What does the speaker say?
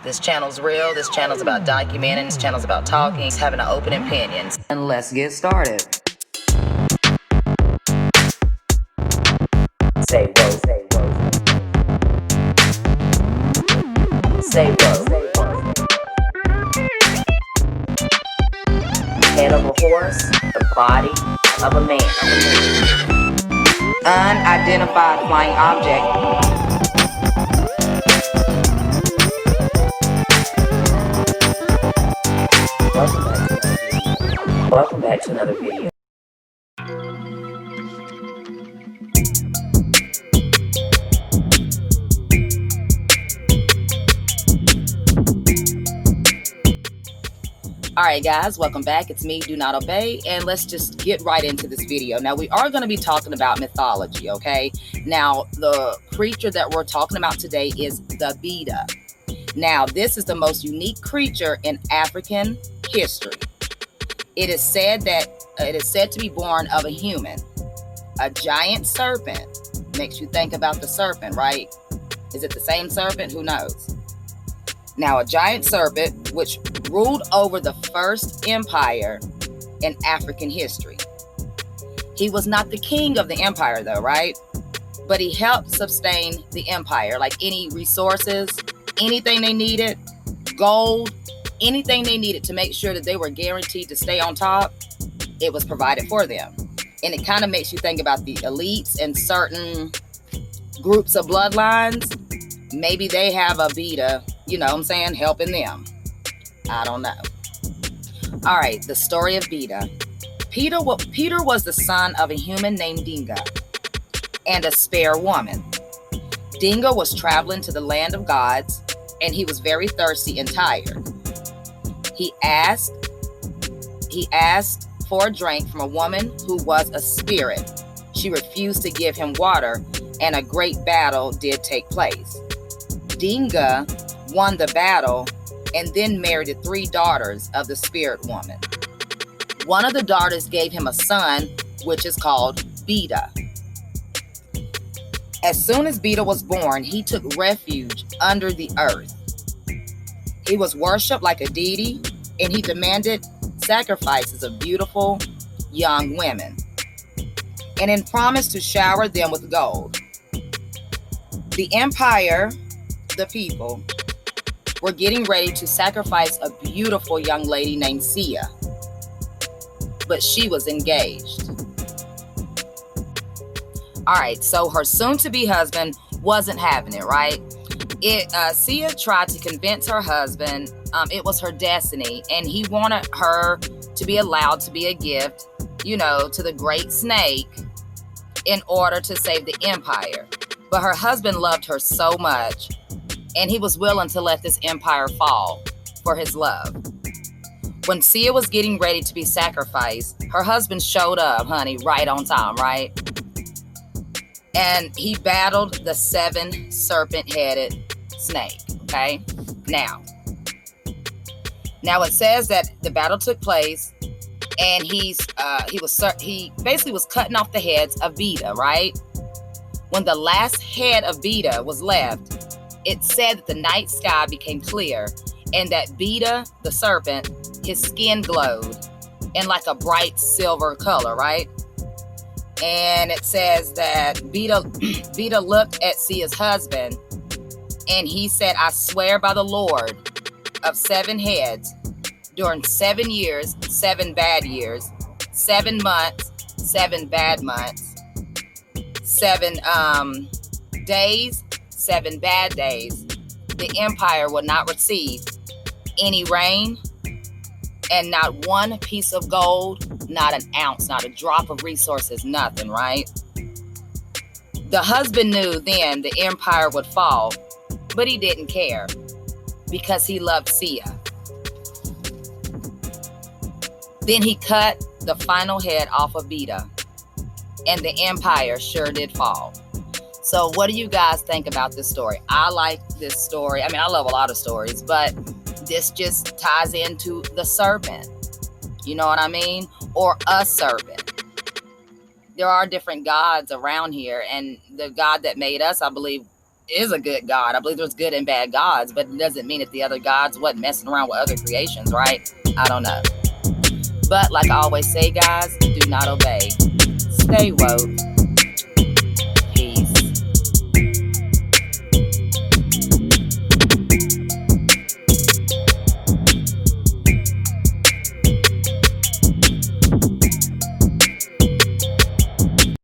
This channel's real. This channel's about documenting. This channel's about talking, having an open opinion. And let's get started. Say whoa, say whoa. Say whoa. Head of a horse, the body of a man. Unidentified flying object. Welcome back to another video. Alright guys, welcome back. It's me, Do Not Obey, and let's just get right into this video. Now we are going to be talking about mythology, okay? Now the creature that we're talking about today is the Beeda. Now this is the most unique creature in African history. It is said to be born of a human. A giant serpent. Makes you think about the serpent, right? Is it the same serpent? Who knows? Now, a giant serpent which ruled over the first empire in African history. He was not the king of the empire though, right? But he helped sustain the empire, like any resources, anything they needed, gold, anything they needed to make sure that they were guaranteed to stay on top, it was provided for them. And it kind of makes you think about the elites and certain groups of bloodlines. Maybe they have a Beeda, you know what I'm saying, helping them. I don't know. All right, the story of Beeda. Peter was the son of a human named Dinga and a spare woman. Dinga was traveling to the land of gods, and he was very thirsty and tired. He asked for a drink from a woman who was a spirit. She refused to give him water, and a great battle did take place. Dinga won the battle and then married the 3 daughters of the spirit woman. One of the daughters gave him a son, which is called Beeda. As soon as Beeda was born, he took refuge under the earth. He was worshipped like a deity, and he demanded sacrifices of beautiful young women, and then promised to shower them with gold. The empire, the people, were getting ready to sacrifice a beautiful young lady named Sia, but she was engaged. All right, so her soon-to-be husband wasn't having it, right? Sia tried to convince her husband it was her destiny, and he wanted her to be allowed to be a gift, you know, to the great snake in order to save the empire. But her husband loved her so much, and he was willing to let this empire fall for his love. When Sia was getting ready to be sacrificed, her husband showed up, honey, right on time, right? And he battled the 7 serpent-headed snake, okay? Now it says that the battle took place, and he basically was cutting off the heads of Beeda, right? When the last head of Beeda was left, it said that the night sky became clear, and that Beeda, the serpent, his skin glowed in like a bright silver color, right? And it says that Beeda looked at Sia's husband, and he said, "I swear by the Lord of 7 heads, during 7 years, 7 bad years, 7 months, 7 bad months, 7 days, 7 bad days, the empire will not receive any rain, and not one piece of gold, not an ounce, not a drop of resources, nothing," right? The husband knew then the empire would fall, but he didn't care because he loved Sia. Then he cut the final head off of Beeda, and the empire sure did fall. So what do you guys think about this story? I like this story. I mean, I love a lot of stories, but this just ties into the serpent. You know what I mean? Or a serpent. There are different gods around here, and the God that made us, I believe, is a good God. I believe there's good and bad gods, but it doesn't mean that the other gods wasn't messing around with other creations, right? I don't know. But like I always say, guys, do not obey. Stay woke.